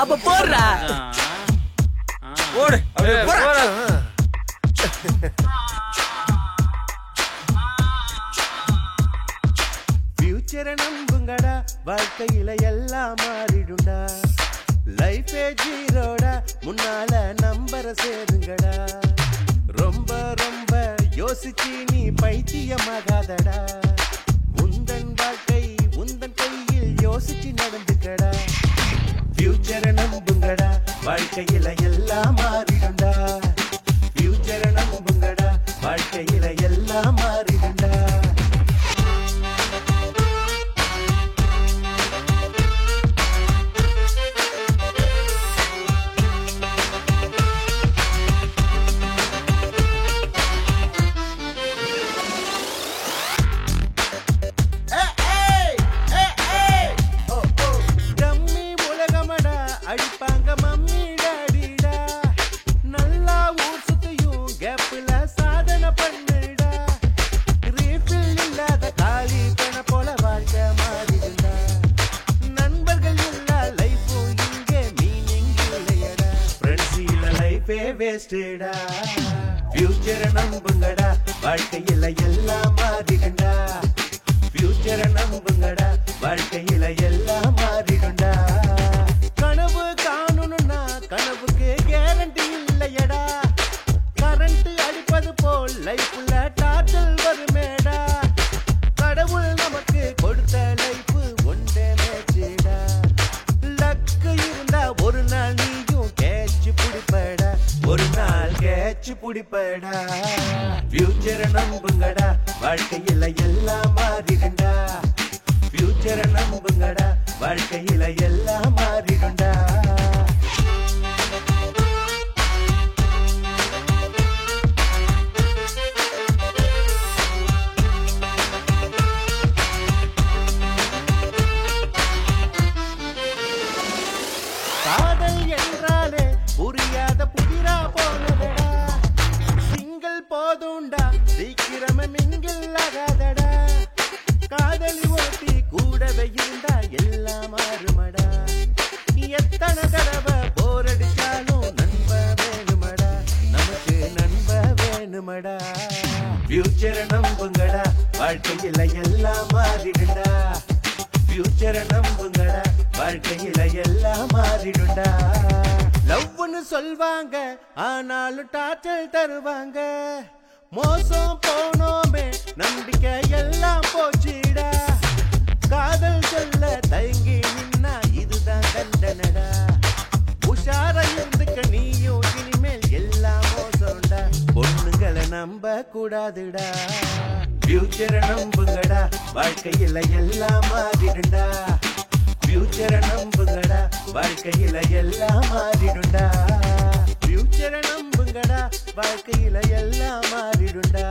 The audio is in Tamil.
அப்ப போடுறா. ஓடு. ஃபியூச்சரை நம்புங்கடா, வாழ்க்கையில எல்லாம் மாறிடுண்டா. லைஃபே ஜீரோடா, முன்னால நம்பர சேருங்கடா. ரொம்ப ரொம்ப யோசிச்சு நீ பைத்தியமாகாதடா. உந்தன் வாழ்க்கை உந்தன் கையில் யோசிச்சு நடந்துக்கடா. ஃபியூச்சரை நம்புங்கடா, வாழ்க்கையில எல்லாம் மாறிடுண்டா. ஃபியூச்சரை நம்புங்கடா, வாழ்க்கையில எல்லாம் மாறிடுண்டா. அடிப்பாங்க மம்மி டாடிடா, நல்லா ஊர் சுத்தியும் கேப்ல சாதனை பண்ணுடா. ரீஃபில் இல்லாத காலி பண போல வாழ்க்கை மாறிடுடா. நண்பர்கள் இல்ல லைஃபும் இங்கே மீனிங் இல்லையடா. ஃப்ரெண்ட்ஸ் இல்ல லைஃபே வேஸ்டடா. ஃபியூச்சரை நம்புங்கடா, வாழ்க்கையில எல்லாம் மாறிடுண்டா. ஃபியூச்சரை நம்புங்கடா, வாழ்க்கையில எல்லாம் மாறிடுண்டா. கனவு காணணும்னா கனவுக்கு கேரண்டி இல்லையடா. கரண்ட் அடிப்பது போல் லைஃப்ல டார்ச்சல் வருமேடா. கடவுள் நமக்கு கொடுத்த லைஃப் ஒன்றே மேட்சிடா. லக்கு இருந்தா ஒரு நாள் நீயும் கேட்ச் புடிப்படா. ஒரு நாள் கேட்ச் புடிப்படா. ஃபியூச்சரை நம்புங்கடா, வாழ்க்கையில எல்லாம் மாறிடுண்டா. ஃபியூச்சரை நம்புங்கடா, வாழ்க்கையில எல்லாம் மாறிடுண்டா. காதல் என்றாலே புரியாத புதிரா போனதடா. சிங்கிள் போதுண்டா, சீக்கிரமே மிங்கில் ஆகாதடா. காதலி ஓட்டி கூடவே இருந்தா எல்லாம் மாறுமடா. எத்தனை தடவை போர் அடிச்சாலும் நண்ப வேணுமடா. நமக்கு நண்ப வேணுமடா. ஃபியூச்சரை நம்புங்கடா, வாழ்க்கையில எல்லாம் மாறிடுண்டா. ஃபியூச்சரை நம்புங்கடா, வாழ்க்கையில எல்லாம் மாறிடுண்டா. லவ்னு சொல்வாங்க, ஆனாலும் டார்ச்சல் தருவாங்க. மோசம் போனோமே, நம்பிக்கை எல்லாம் போச்சுடா. காதல் சொல்ல தயங்கி நின்னா இதுதான் தண்டனடா. உஷாரா இருந்துக்க நீயும், இனிமேல் எல்லாம் மோசம்டா. பொண்ணுங்களை நம்ப கூடாதுடா. ஃபியூச்சரை நம்புங்கடா, வாழ்க்கையில எல்லாம் மாறிடுண்டா. ஃபியூச்சரை நம்புங்கடா, வாழ்க்கையில எல்லாம் மாறிடுண்டா. ஃபியூச்சரை நம்புங்கடா, வாழ்க்கையில எல்லாம் மாறிடுண்டா.